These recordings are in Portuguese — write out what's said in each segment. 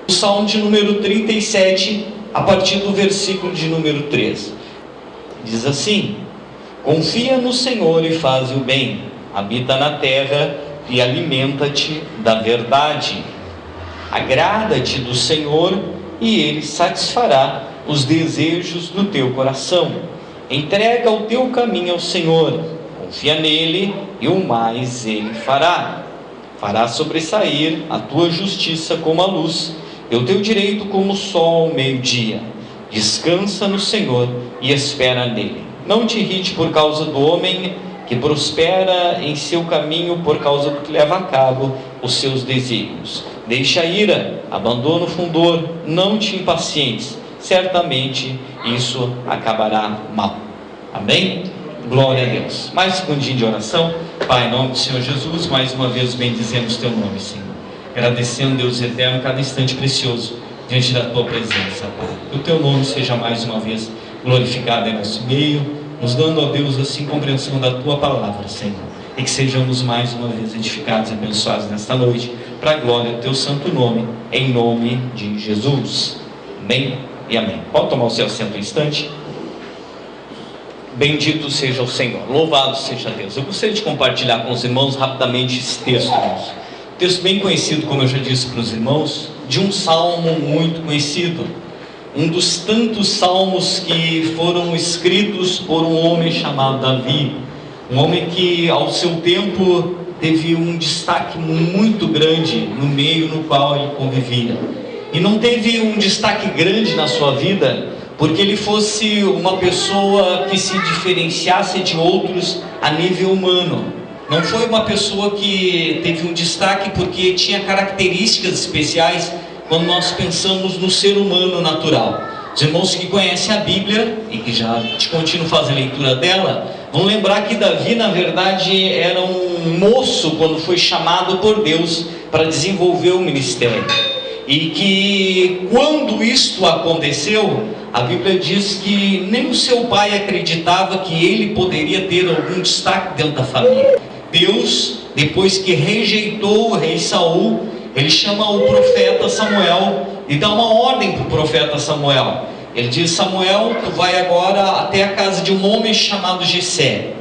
O Salmo de número 37, a partir do versículo de número 3. Diz assim: confia no Senhor e faz o bem, habita na terra e alimenta-te da verdade. Agrada-te do Senhor e Ele satisfará os desejos do teu coração. Entrega o teu caminho ao Senhor, confia nele e o mais Ele fará. Fará sobressair a tua justiça como a luz, e o teu direito como o sol ao meio-dia. Descansa no Senhor e espera nele. Não te irrite por causa do homem que prospera em seu caminho, por causa do que leva a cabo os seus desígnios. Deixa a ira, abandona o fundor, não te impacientes, certamente isso acabará mal. Amém? Glória a Deus. Mais um segundinho de oração. Pai, em nome do Senhor Jesus, mais uma vez bendizemos teu nome, Senhor, agradecendo, Deus eterno, cada instante precioso diante da tua presença, Pai. Que o teu nome seja mais uma vez glorificado em nosso meio, nos dando, ó Deus, assim, compreensão da tua palavra, Senhor, e que sejamos mais uma vez edificados e abençoados nesta noite, para a glória do teu santo nome, em nome de Jesus. Amém e amém. Pode tomar o seu assento um instante. Bendito seja o Senhor, louvado seja Deus. Eu gostaria de compartilhar com os irmãos rapidamente esse texto, irmãos. Texto bem conhecido, como eu já disse para os irmãos, de um salmo muito conhecido, um dos tantos salmos que foram escritos por um homem chamado Davi, um homem que ao seu tempo teve um destaque muito grande no meio no qual ele convivia, e não teve um destaque grande na sua vida porque ele fosse uma pessoa que se diferenciasse de outros a nível humano. Não foi uma pessoa que teve um destaque porque tinha características especiais quando nós pensamos no ser humano natural. Os irmãos que conhecem a Bíblia e que já continuam fazendo a leitura dela, vão lembrar que Davi, na verdade, era um moço quando foi chamado por Deus para desenvolver o ministério. E que quando isto aconteceu, a Bíblia diz que nem o seu pai acreditava que ele poderia ter algum destaque dentro da família. Deus, depois que rejeitou o rei Saul, ele chama o profeta Samuel e dá uma ordem para o profeta Samuel. Ele diz: Samuel, tu vai agora até a casa de um homem chamado Jessé,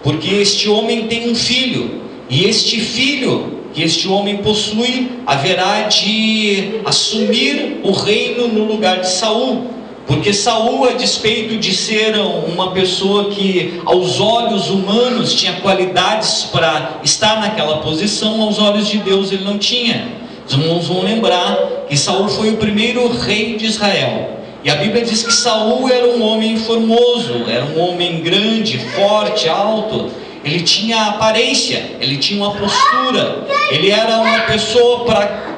porque este homem tem um filho, e este filho que este homem possui haverá de assumir o reino no lugar de Saul. Porque Saul, a despeito de ser uma pessoa que aos olhos humanos tinha qualidades para estar naquela posição, aos olhos de Deus ele não tinha. Os irmãos vão lembrar que Saul foi o primeiro rei de Israel. E a Bíblia diz que Saul era um homem formoso, era um homem grande, forte, alto. Ele tinha aparência, ele tinha uma postura, ele era uma pessoa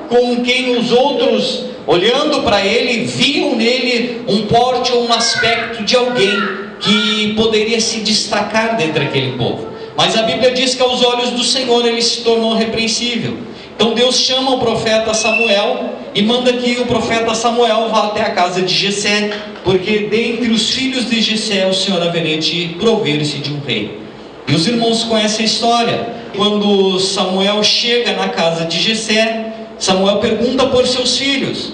com quem os outros, olhando para ele, viam nele um porte ou um aspecto de alguém que poderia se destacar dentre aquele povo. Mas a Bíblia diz que aos olhos do Senhor ele se tornou repreensível. Então Deus chama o profeta Samuel e manda que o profeta Samuel vá até a casa de Jessé, porque dentre os filhos de Jessé o Senhor haveria de prover-se de um rei. E os irmãos conhecem a história. Quando Samuel chega na casa de Jessé, Samuel pergunta por seus filhos.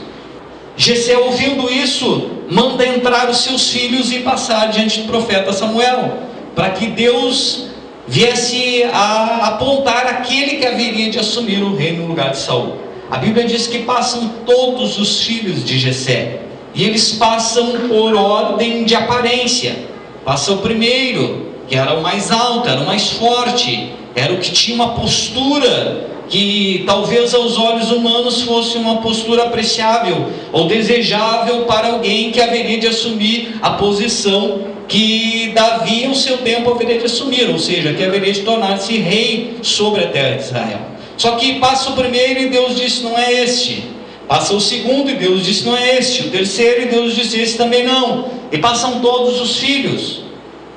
Jessé, ouvindo isso, manda entrar os seus filhos e passar diante do profeta Samuel, para que Deus viesse a apontar aquele que haveria de assumir o reino no lugar de Saul. A Bíblia diz que passam todos os filhos de Jessé, e eles passam por ordem de aparência. Passa o primeiro, que era o mais alto, era o mais forte, era o que tinha uma postura que talvez aos olhos humanos fosse uma postura apreciável ou desejável para alguém que haveria de assumir a posição que Davi ao seu tempo haveria de assumir, ou seja, que haveria de tornar-se rei sobre a terra de Israel. Só que passa o primeiro e Deus disse: não é este. Passa o segundo e Deus disse: não é este. O terceiro e Deus disse: esse também não. E passam todos os filhos.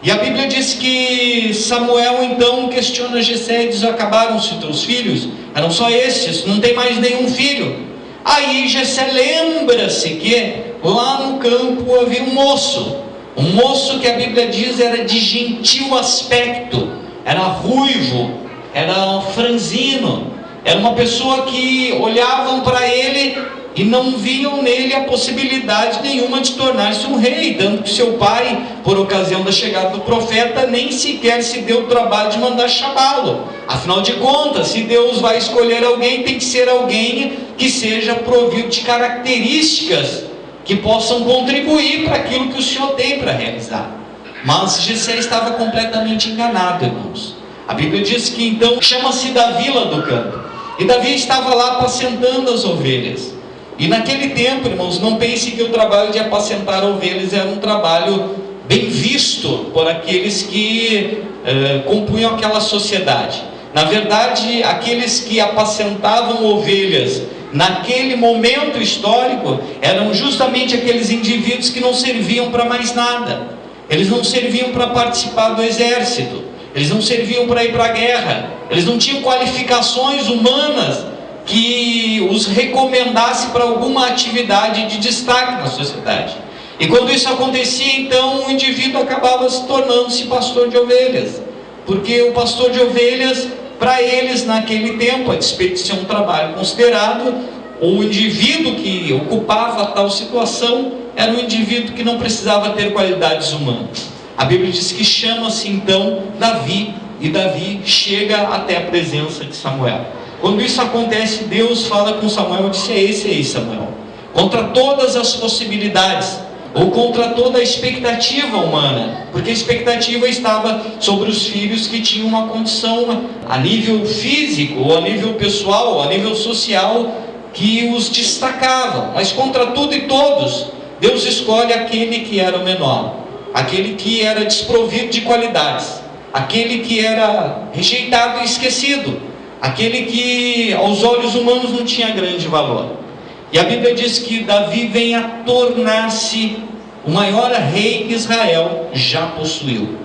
E a Bíblia diz que Samuel então questiona Jessé e diz: acabaram-se teus filhos? Eram só estes, não tem mais nenhum filho. Aí Jessé lembra-se que lá no campo havia um moço que a Bíblia diz era de gentil aspecto, era ruivo, era franzino, era uma pessoa que olhavam para ele e não viam nele a possibilidade nenhuma de tornar-se um rei, tanto que seu pai, por ocasião da chegada do profeta, nem sequer se deu o trabalho de mandar chamá-lo. Afinal de contas, se Deus vai escolher alguém, tem que ser alguém que seja provido de características que possam contribuir para aquilo que o Senhor tem para realizar. Mas Jessé estava completamente enganado, irmãos. A Bíblia diz que então chama-se Davi lá do campo, e Davi estava lá apacentando as ovelhas. E naquele tempo, irmãos, não pense que o trabalho de apacentar ovelhas era um trabalho bem visto por aqueles que compunham aquela sociedade. Na verdade, aqueles que apacentavam ovelhas naquele momento histórico eram justamente aqueles indivíduos que não serviam para mais nada. Eles não serviam para participar do exército, eles não serviam para ir para a guerra, eles não tinham qualificações humanas que os recomendasse para alguma atividade de destaque na sociedade. E quando isso acontecia, então o indivíduo acabava se tornando-se pastor de ovelhas, porque o pastor de ovelhas, para eles naquele tempo, a despeito de ser um trabalho considerado, o indivíduo que ocupava tal situação era um indivíduo que não precisava ter qualidades humanas. A Bíblia diz que chama-se então Davi, e Davi chega até a presença de Samuel. Quando isso acontece, Deus fala com Samuel e disse: é esse aí, Samuel. Contra todas as possibilidades, ou contra toda a expectativa humana, porque a expectativa estava sobre os filhos que tinham uma condição a nível físico, ou a nível pessoal, ou a nível social, que os destacavam. Mas contra tudo e todos, Deus escolhe aquele que era o menor, aquele que era desprovido de qualidades, aquele que era rejeitado e esquecido, aquele que aos olhos humanos não tinha grande valor. E a Bíblia diz que Davi vem a tornar-se o maior rei que Israel já possuiu.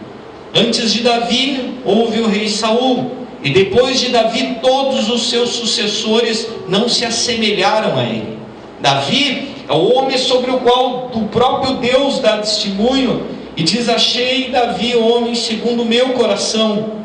Antes de Davi houve o rei Saul, e depois de Davi todos os seus sucessores não se assemelharam a ele. Davi é o homem sobre o qual o próprio Deus dá testemunho e diz: achei Davi homem segundo o meu coração.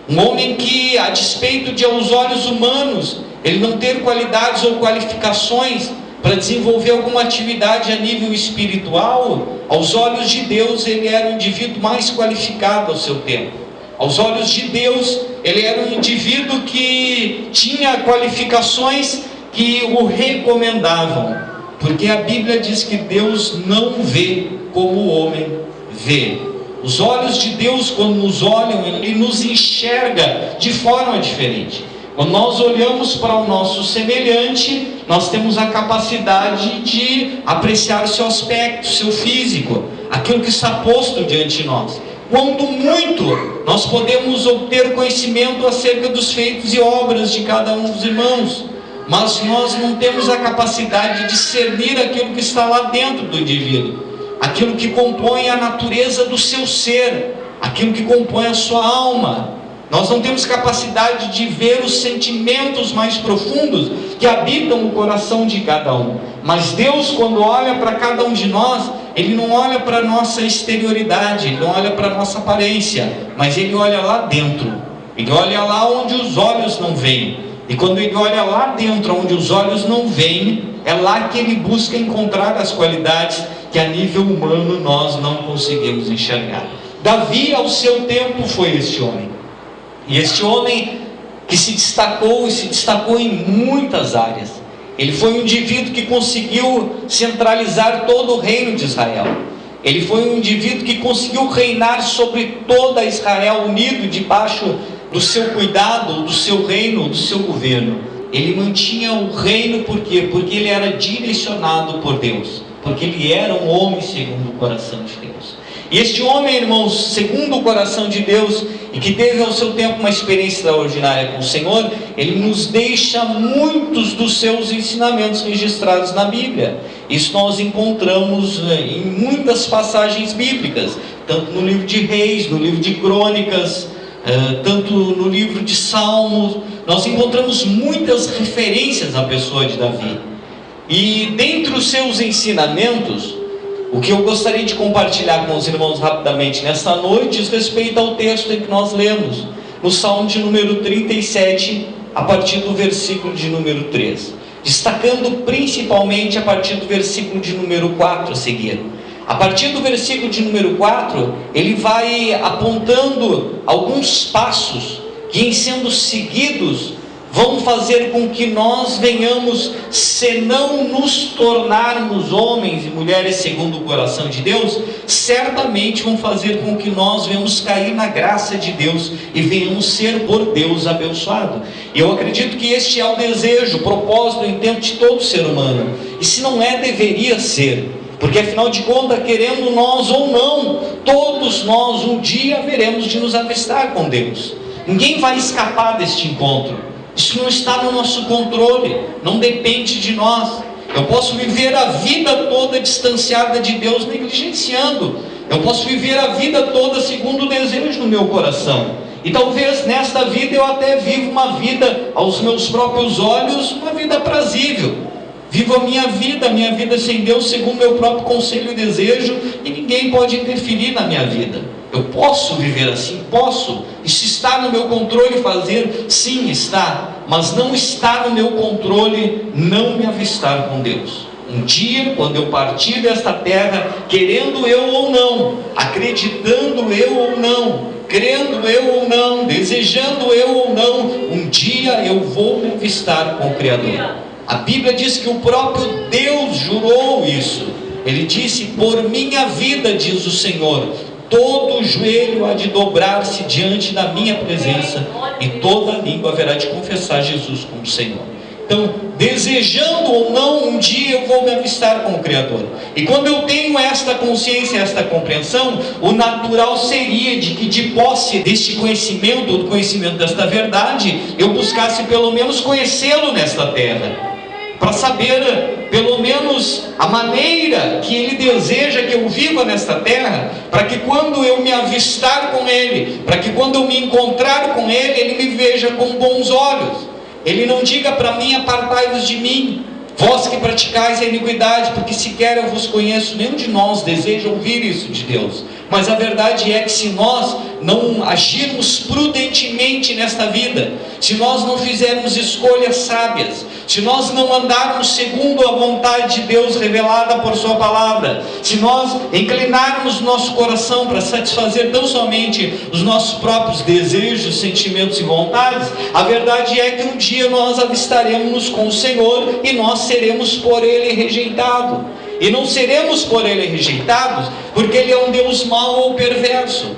Um homem que, a despeito de aos olhos humanos ele não ter qualidades ou qualificações para desenvolver alguma atividade a nível espiritual, aos olhos de Deus ele era o indivíduo mais qualificado ao seu tempo. Aos olhos de Deus ele era um indivíduo que tinha qualificações que o recomendavam, porque a Bíblia diz que Deus não vê como o homem vê. Os olhos de Deus, quando nos olham, Ele nos enxerga de forma diferente. Quando nós olhamos para o nosso semelhante, nós temos a capacidade de apreciar o seu aspecto, o seu físico, aquilo que está posto diante de nós. Quando muito, nós podemos obter conhecimento acerca dos feitos e obras de cada um dos irmãos, mas nós não temos a capacidade de discernir aquilo que está lá dentro do indivíduo, aquilo que compõe a natureza do seu ser, aquilo que compõe a sua alma. Nós não temos capacidade de ver os sentimentos mais profundos que habitam o coração de cada um. Mas Deus, quando olha para cada um de nós, Ele não olha para a nossa exterioridade, Ele não olha para a nossa aparência, mas Ele olha lá dentro. Ele olha lá onde os olhos não veem. E quando Ele olha lá dentro, onde os olhos não veem, é lá que Ele busca encontrar as qualidades que a nível humano nós não conseguimos enxergar. Davi, ao seu tempo, foi este homem. E este homem que se destacou, e se destacou em muitas áreas. Ele foi um indivíduo que conseguiu centralizar todo o reino de Israel. Ele foi um indivíduo que conseguiu reinar sobre toda Israel, unido debaixo do seu cuidado, do seu reino, do seu governo. Ele mantinha o reino, por quê? Porque ele era direcionado por Deus, porque ele era um homem segundo o coração de Deus. E este homem, irmãos, segundo o coração de Deus, e que teve ao seu tempo uma experiência extraordinária com o Senhor, ele nos deixa muitos dos seus ensinamentos registrados na Bíblia. Isso nós encontramos em muitas passagens bíblicas, tanto no livro de Reis, no livro de Crônicas, tanto no livro de Salmos. Nós encontramos muitas referências à pessoa de Davi. E dentre os seus ensinamentos, o que eu gostaria de compartilhar com os irmãos rapidamente nesta noite diz respeito ao texto em que nós lemos, no Salmo de número 37, a partir do versículo de número 3. destacando principalmente a partir do versículo de número 4 a seguir. A partir do versículo de número 4, ele vai apontando alguns passos que, em sendo seguidos, vão fazer com que nós venhamos, se não nos tornarmos homens e mulheres segundo o coração de Deus, certamente vão fazer com que nós venhamos cair na graça de Deus e venhamos ser por Deus abençoados. E eu acredito que este é o desejo, o propósito, o intento de todo ser humano. E se não é, deveria ser. Porque afinal de contas, querendo nós ou não, todos nós um dia haveremos de nos avistar com Deus. Ninguém vai escapar deste encontro. Isso não está no nosso controle, não depende de nós. Eu posso viver a vida toda distanciada de Deus, negligenciando. Eu posso viver a vida toda segundo o desejo do meu coração. E talvez nesta vida eu até viva uma vida aos meus próprios olhos, uma vida aprazível. Vivo a minha vida sem Deus, segundo meu próprio conselho e desejo, e ninguém pode interferir na minha vida. Eu posso viver assim? Posso. Isso está no meu controle fazer? Sim, está. Mas não está no meu controle não me avistar com Deus. Um dia, quando eu partir desta terra, querendo eu ou não, acreditando eu ou não, crendo eu ou não, desejando eu ou não, um dia eu vou me avistar com o Criador. A Bíblia diz que o próprio Deus jurou isso. Ele disse: por minha vida, diz o Senhor, todo joelho há de dobrar-se diante da minha presença, e toda língua haverá de confessar Jesus como Senhor. Então, desejando ou não, um dia eu vou me avistar com o Criador. E quando eu tenho esta consciência, esta compreensão, o natural seria de que, de posse deste conhecimento, do conhecimento desta verdade, eu buscasse pelo menos conhecê-lo nesta terra, para saber pelo menos a maneira que Ele deseja que eu viva nesta terra, para que quando eu me avistar com Ele, para que quando eu me encontrar com Ele, Ele me veja com bons olhos. Ele não diga para mim: apartai-vos de mim, vós que praticais a iniquidade, porque sequer eu vos conheço. Nenhum de nós deseja ouvir isso de Deus. Mas a verdade é que se nós não agirmos prudentemente nesta vida, se nós não fizermos escolhas sábias, se nós não andarmos segundo a vontade de Deus revelada por sua palavra, se nós inclinarmos nosso coração para satisfazer tão somente os nossos próprios desejos, sentimentos e vontades, a verdade é que um dia nós avistaremos com o Senhor e nós seremos por Ele rejeitados. E não seremos por Ele rejeitados porque Ele é um Deus mau ou perverso,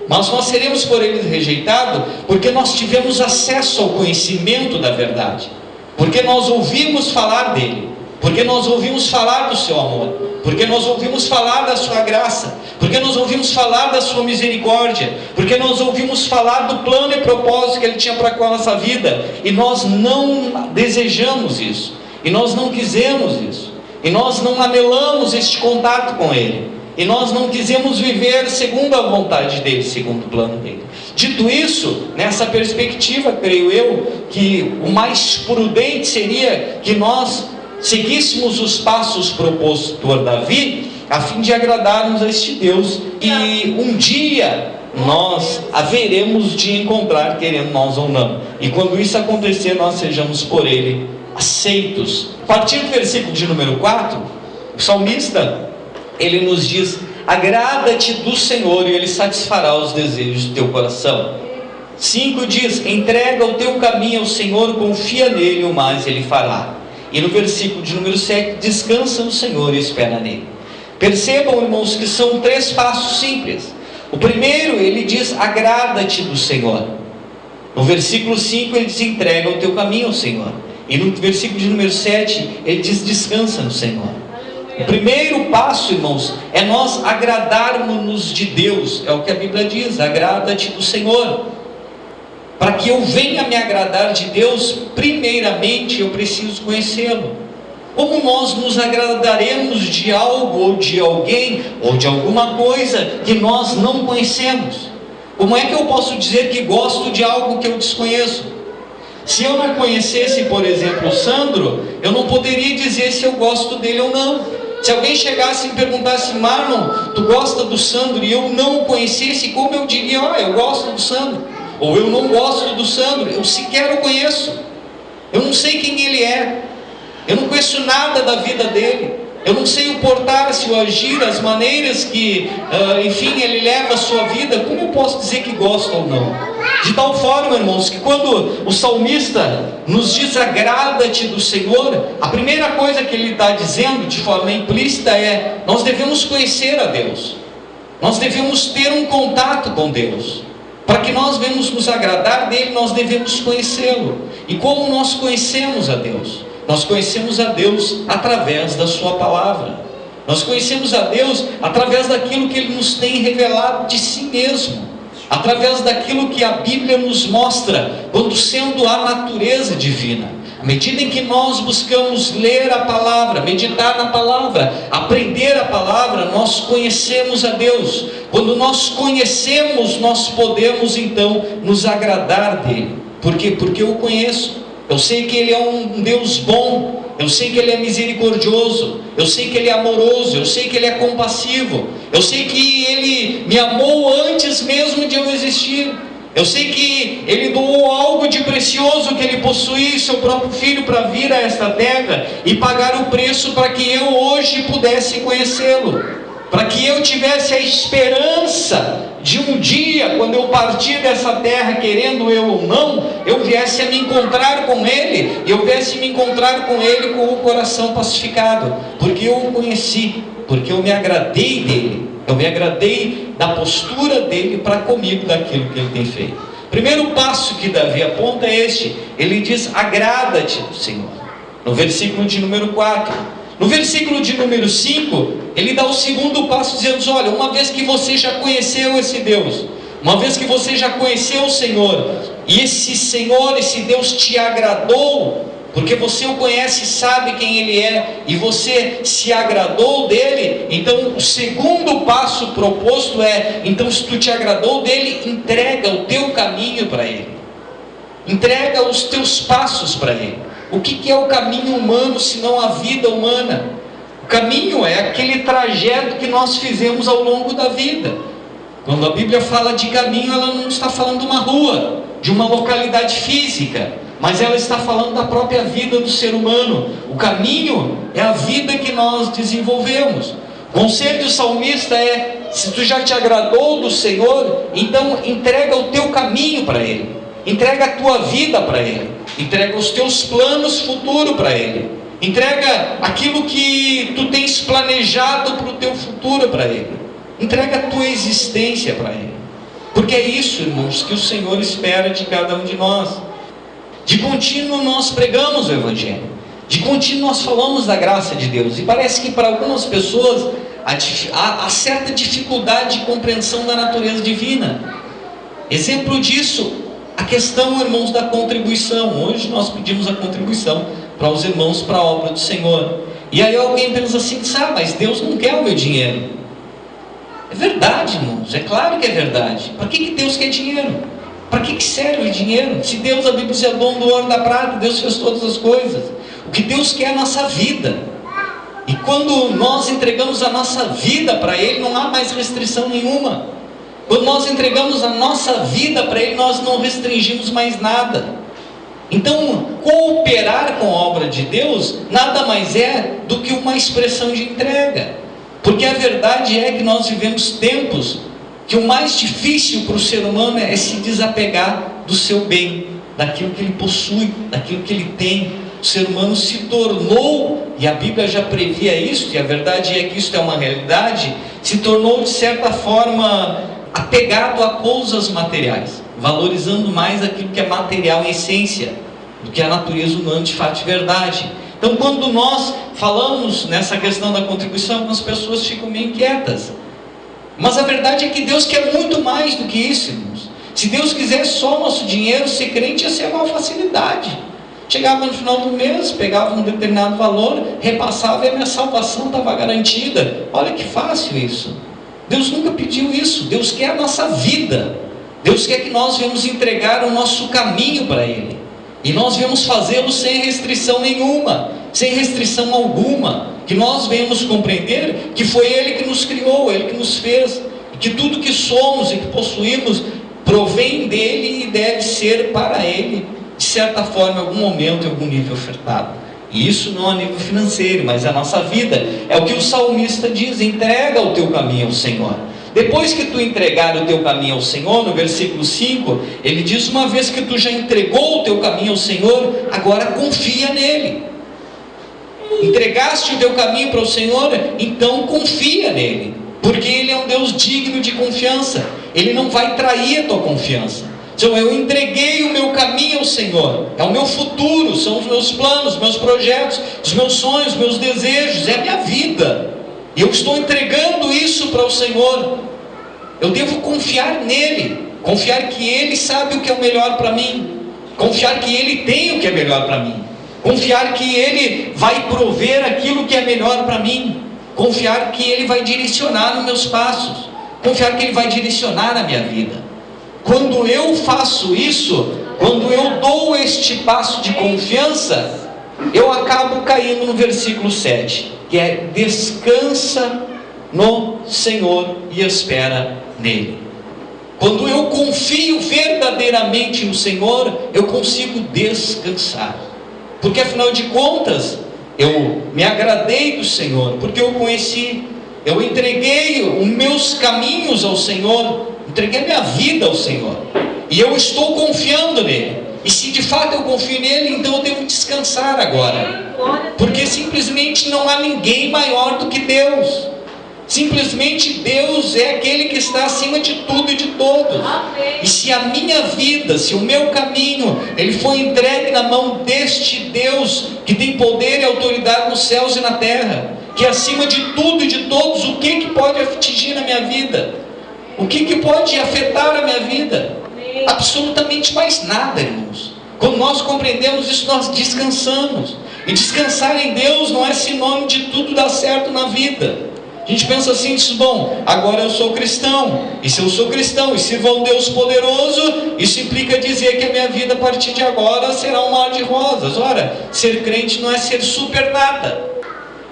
mas nós seremos por Ele rejeitados porque nós tivemos acesso ao conhecimento da verdade, porque nós ouvimos falar dEle, porque nós ouvimos falar do seu amor, porque nós ouvimos falar da sua graça, porque nós ouvimos falar da sua misericórdia, porque nós ouvimos falar do plano e propósito que Ele tinha para com a nossa vida, e nós não desejamos isso, e nós não quisemos isso, e nós não anelamos este contato com Ele, e nós não quisemos viver segundo a vontade dEle, segundo o plano dEle. Dito isso, nessa perspectiva, creio eu, que o mais prudente seria que nós seguíssemos os passos propostos por Davi, a fim de agradarmos a este Deus, e um dia nós haveremos de encontrar, querendo nós ou não, e quando isso acontecer, nós sejamos por Ele aceitos. A partir do versículo de número 4, o salmista, ele nos diz: agrada-te do Senhor e Ele satisfará os desejos do teu coração. 5 diz: entrega o teu caminho ao Senhor, confia nele, o mais Ele fará. E no versículo de número 7, descansa no Senhor e espera nele. Percebam, irmãos, que são 3 passos simples. O primeiro, ele diz: agrada-te do Senhor. No versículo 5, ele diz: entrega o teu caminho ao Senhor. E no versículo de número 7, ele diz: descansa no Senhor. O primeiro passo, irmãos, é nós agradarmos-nos de Deus. É o que a Bíblia diz: agrada-te do Senhor. Para que eu venha me agradar de Deus, primeiramente eu preciso conhecê-lo. Como nós nos agradaremos de algo ou de alguém ou de alguma coisa que nós não conhecemos? Como é que eu posso dizer que gosto de algo que eu desconheço? Se eu não conhecesse, por exemplo, o Sandro, eu não poderia dizer se eu gosto dele ou não. Se alguém chegasse e me perguntasse: Marlon, tu gosta do Sandro? E eu não o conhecesse, como eu diria: eu gosto do Sandro? Ou eu não gosto do Sandro? Eu sequer o conheço, eu não sei quem ele é. Eu não conheço nada da vida dele. Eu não sei o portar-se, o agir, as maneiras que, enfim, ele leva a sua vida. Como eu posso dizer que gosto ou não? De tal forma, irmãos, que quando o salmista nos diz agrada-te do Senhor, a primeira coisa que ele está dizendo de forma implícita é: nós devemos conhecer a Deus. Nós devemos ter um contato com Deus. Para que nós venhamos nos agradar dele, nós devemos conhecê-lo. E como nós conhecemos a Deus? Nós conhecemos a Deus através da sua palavra. Nós conhecemos a Deus através daquilo que ele nos tem revelado de si mesmo, através daquilo que a Bíblia nos mostra quando sendo a natureza divina. À medida em que nós buscamos ler a palavra, meditar na palavra, aprender a palavra, nós conhecemos a Deus. Quando nós conhecemos, nós podemos então nos agradar dele. Por quê? Porque eu o conheço. Eu sei que ele é um Deus bom, eu sei que ele é misericordioso, eu sei que ele é amoroso, eu sei que ele é compassivo, eu sei que ele me amou antes mesmo de eu existir. Eu sei que ele doou algo de precioso que ele possuía, seu próprio filho, para vir a esta terra e pagar o preço para que eu hoje pudesse conhecê-lo, para que eu tivesse a esperança de um dia, quando eu partir dessa terra, querendo eu ou não, eu viesse a me encontrar com ele, e eu viesse a me encontrar com ele com o coração pacificado, porque eu o conheci, porque eu me agradei dele, eu me agradei da postura dele para comigo, daquilo que ele tem feito. Primeiro passo que Davi aponta é este: ele diz: agrada-te do Senhor, no versículo de número 4. No versículo de número 5, ele dá o segundo passo, dizendo: olha, uma vez que você já conheceu esse Deus, uma vez que você já conheceu o Senhor, e esse Senhor, esse Deus te agradou, porque você o conhece e sabe quem ele é, e você se agradou dele, então o segundo passo proposto é: então se tu te agradou dele, entrega o teu caminho para ele, entrega os teus passos para ele. O que é o caminho humano senão a vida humana? O caminho é aquele trajeto que nós fizemos ao longo da vida. Quando a Bíblia fala de caminho, ela não está falando de uma rua, de uma localidade física, mas ela está falando da própria vida do ser humano. O caminho é a vida que nós desenvolvemos. O conselho do salmista é: se tu já te agradou do Senhor, então entrega o teu caminho para ele, entrega a tua vida para ele, entrega os teus planos futuros para ele, entrega aquilo que tu tens planejado para o teu futuro para ele, entrega a tua existência para ele, porque é isso, irmãos, que o Senhor espera de cada um de nós. De contínuo nós pregamos o Evangelho, de contínuo nós falamos da graça de Deus, e parece que para algumas pessoas há certa dificuldade de compreensão da natureza divina. Exemplo disso, a questão, irmãos, da contribuição. Hoje nós pedimos a contribuição para os irmãos para a obra do Senhor, e aí alguém pensa assim: mas Deus não quer o meu dinheiro. É verdade, irmãos, é claro que é verdade. Para que Deus quer dinheiro? Para que serve dinheiro? Se Deus, a Bíblia diz, é dono do ouro e da prata, Deus fez todas as coisas. O que Deus quer é a nossa vida, e quando nós entregamos a nossa vida para Ele, não há mais restrição nenhuma. Quando nós entregamos a nossa vida para Ele, nós não restringimos mais nada. Então, cooperar com a obra de Deus nada mais é do que uma expressão de entrega, porque a verdade é que nós vivemos tempos que o mais difícil para o ser humano é se desapegar do seu bem, daquilo que ele possui, daquilo que ele tem. O ser humano se tornou, e a Bíblia já previa isso, e a verdade é que isso é uma realidade, se tornou de certa forma apegado a coisas materiais, valorizando mais aquilo que é material em essência, do que a natureza humana de fato e verdade. Então, quando nós falamos nessa questão da contribuição, algumas pessoas ficam meio inquietas, mas a verdade é que Deus quer muito mais do que isso, irmãos. Se Deus quisesse só o nosso dinheiro, ser crente ia ser uma facilidade. Chegava no final do mês, pegava um determinado valor, repassava e a minha salvação estava garantida. Olha que fácil isso. Deus nunca pediu isso. Deus quer a nossa vida. Deus quer que nós venhamos entregar o nosso caminho para Ele, e nós venhamos fazê-lo sem restrição nenhuma, sem restrição alguma, que nós venhamos compreender que foi Ele que nos criou, Ele que nos fez, e que tudo que somos e que possuímos provém dEle e deve ser para Ele, de certa forma, em algum momento, em algum nível ofertado. E isso não a nível financeiro, mas a nossa vida. É o que o salmista diz: entrega o teu caminho ao Senhor. Depois que tu entregar o teu caminho ao Senhor, no versículo 5, ele diz: uma vez que tu já entregou o teu caminho ao Senhor, agora confia nele. Entregaste o teu caminho para o Senhor, então confia nele, porque Ele é um Deus digno de confiança. Ele não vai trair a tua confiança. Então eu entreguei o meu caminho ao Senhor, é o meu futuro, são os meus planos, meus projetos, os meus sonhos, meus desejos, é a minha vida, e eu estou entregando isso para o Senhor. Eu devo confiar nele, confiar que Ele sabe o que é o melhor para mim, confiar que Ele tem o que é melhor para mim, confiar que Ele vai prover aquilo que é melhor para mim, confiar que Ele vai direcionar os meus passos, confiar que Ele vai direcionar a minha vida. Quando eu faço isso, quando eu dou este passo de confiança, eu acabo caindo no versículo 7, que é: descansa no Senhor e espera nele. Quando eu confio verdadeiramente no Senhor, eu consigo descansar, porque afinal de contas, eu me agradei do Senhor, porque eu conheci, eu entreguei os meus caminhos ao Senhor, entreguei a minha vida ao Senhor, e eu estou confiando nele. E se de fato eu confio nele, então eu devo descansar agora, porque simplesmente não há ninguém maior do que Deus. Simplesmente Deus é aquele que está acima de tudo e de todos. E se a minha vida, se o meu caminho, ele foi entregue na mão deste Deus, que tem poder e autoridade nos céus e na terra, que é acima de tudo e de todos, o que pode atingir na minha vida? O que pode afetar a minha vida? Absolutamente mais nada, irmãos. Quando nós compreendemos isso, nós descansamos. E descansar em Deus não é sinônimo de tudo dar certo na vida. A gente pensa assim, diz: bom, agora eu sou cristão, e se eu sou cristão e sirvo a um Deus poderoso, isso implica dizer que a minha vida a partir de agora será um mar de rosas. Ora, ser crente não é ser super nada.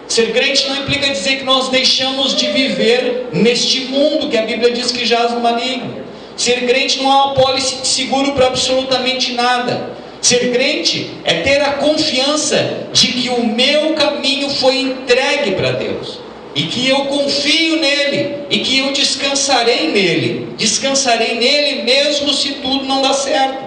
Ser crente não implica dizer que nós deixamos de viver neste mundo que a Bíblia diz que jaz no maligno. Ser crente não é uma pólice de seguro para absolutamente nada. Ser crente é ter a confiança de que o meu caminho foi entregue para Deus, e que eu confio nele, e que eu descansarei nele mesmo se tudo não dá certo,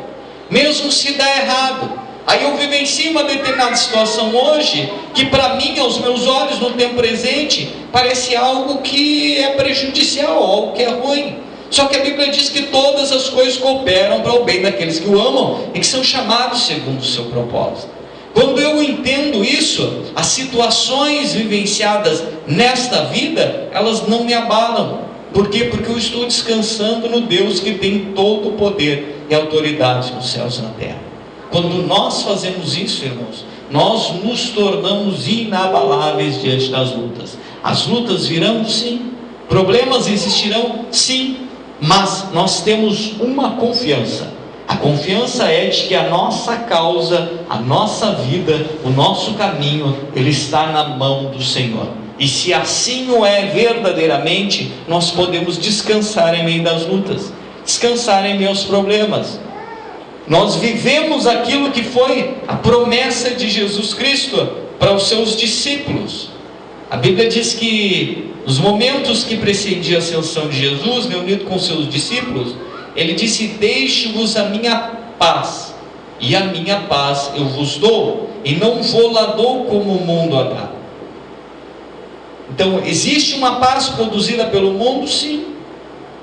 mesmo se dá errado. Aí eu vivencio uma determinada situação hoje, que para mim, aos meus olhos, no tempo presente, parece algo que é prejudicial, algo que é ruim. Só que a Bíblia diz que todas as coisas cooperam para o bem daqueles que o amam e que são chamados segundo o seu propósito. Quando eu entendo isso, as situações vivenciadas nesta vida, elas não me abalam. Por quê? Porque eu estou descansando no Deus que tem todo o poder e autoridade nos céus e na terra. Quando nós fazemos isso, irmãos, nós nos tornamos inabaláveis diante das lutas. As lutas virão, sim. Problemas existirão, sim. Mas nós temos uma confiança. A confiança é de que a nossa causa, a nossa vida, o nosso caminho, ele está na mão do Senhor. E se assim o é verdadeiramente, nós podemos descansar em meio das lutas, descansar em meio aos problemas. Nós vivemos aquilo que foi a promessa de Jesus Cristo para os seus discípulos. A Bíblia diz que nos momentos que precedia a ascensão de Jesus, reunido com seus discípulos, ele disse: deixo-vos a minha paz, e a minha paz eu vos dou, e não vou lá dou como o mundo a dá. Então, existe uma paz produzida pelo mundo? Sim.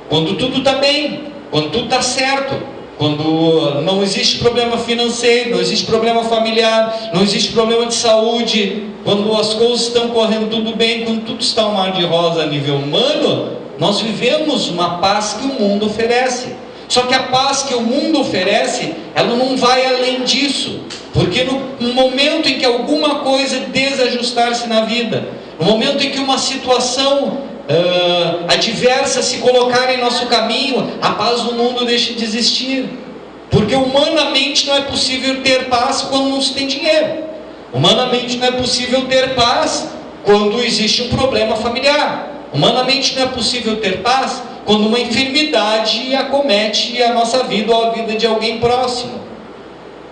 Quando tudo está bem, quando tudo está certo, quando não existe problema financeiro, não existe problema familiar, não existe problema de saúde, quando as coisas estão correndo tudo bem, quando tudo está um mar de rosa a nível humano, nós vivemos uma paz que o mundo oferece. Só que a paz que o mundo oferece, ela não vai além disso, porque no momento em que alguma coisa desajustar-se na vida, no momento em que uma situação adversa se colocar em nosso caminho, a paz do mundo deixa de existir, porque humanamente não é possível ter paz quando não se tem dinheiro, humanamente não é possível ter paz quando existe um problema familiar, humanamente não é possível ter paz quando uma enfermidade acomete a nossa vida ou a vida de alguém próximo.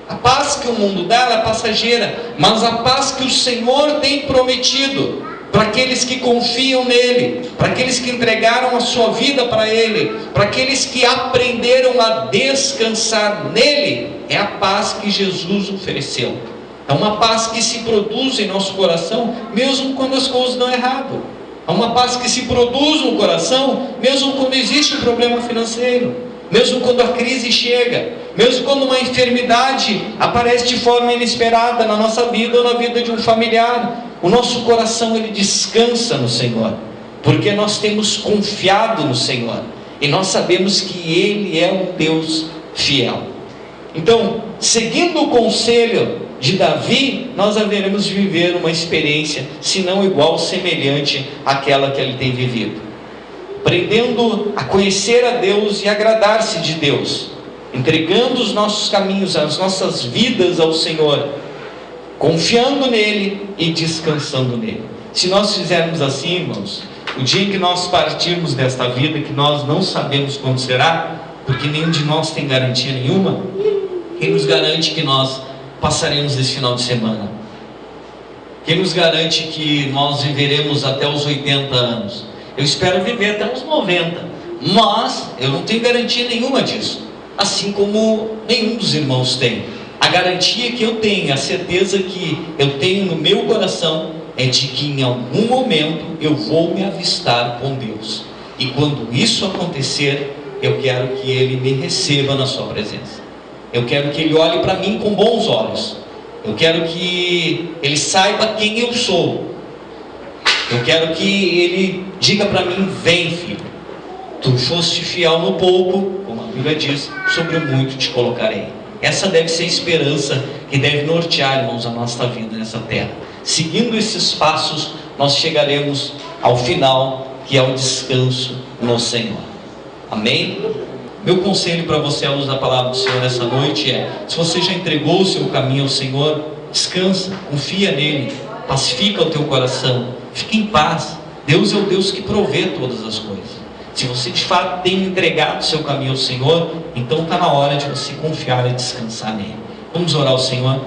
A paz que o mundo dá, ela é passageira, mas a paz que o Senhor tem prometido para aqueles que confiam nele, para aqueles que entregaram a sua vida para ele, para aqueles que aprenderam a descansar nele, é a paz que Jesus ofereceu. É uma paz que se produz em nosso coração, mesmo quando as coisas dão errado. É uma paz que se produz no coração, mesmo quando existe um problema financeiro, mesmo quando a crise chega, mesmo quando uma enfermidade aparece de forma inesperada na nossa vida ou na vida de um familiar. O nosso coração, ele descansa no Senhor, porque nós temos confiado no Senhor, e nós sabemos que Ele é um Deus fiel. Então, seguindo o conselho de Davi, nós haveremos de viver uma experiência, se não igual, semelhante àquela que ele tem vivido, aprendendo a conhecer a Deus e agradar-se de Deus, entregando os nossos caminhos, as nossas vidas ao Senhor, confiando nele e descansando nele. Se nós fizermos assim, irmãos, o dia em que nós partirmos desta vida, que nós não sabemos quando será, porque nenhum de nós tem garantia nenhuma, quem nos garante que nós passaremos esse final de semana? Quem nos garante que nós viveremos até os 80 anos? Eu espero viver até os 90, mas eu não tenho garantia nenhuma disso, assim como nenhum dos irmãos tem. A garantia que eu tenho, a certeza que eu tenho no meu coração, é de que em algum momento eu vou me avistar com Deus, e quando isso acontecer, eu quero que Ele me receba na sua presença. Eu quero que Ele olhe para mim com bons olhos. Eu quero que Ele saiba quem eu sou. Eu quero que Ele diga para mim: vem, filho, tu foste fiel no pouco, como a Bíblia diz, sobre o muito te colocarei. Essa deve ser a esperança que deve nortear, irmãos, a nossa vida nessa terra. Seguindo esses passos, nós chegaremos ao final, que é o descanso no Senhor. Amém? Meu conselho para você, à luz da palavra do Senhor nessa noite, é: se você já entregou o seu caminho ao Senhor, descansa, confia nele, pacifica o teu coração, fique em paz. Deus é o Deus que provê todas as coisas. Se você de fato tem entregado o seu caminho ao Senhor, então está na hora de você confiar e descansar nele. Vamos orar ao Senhor.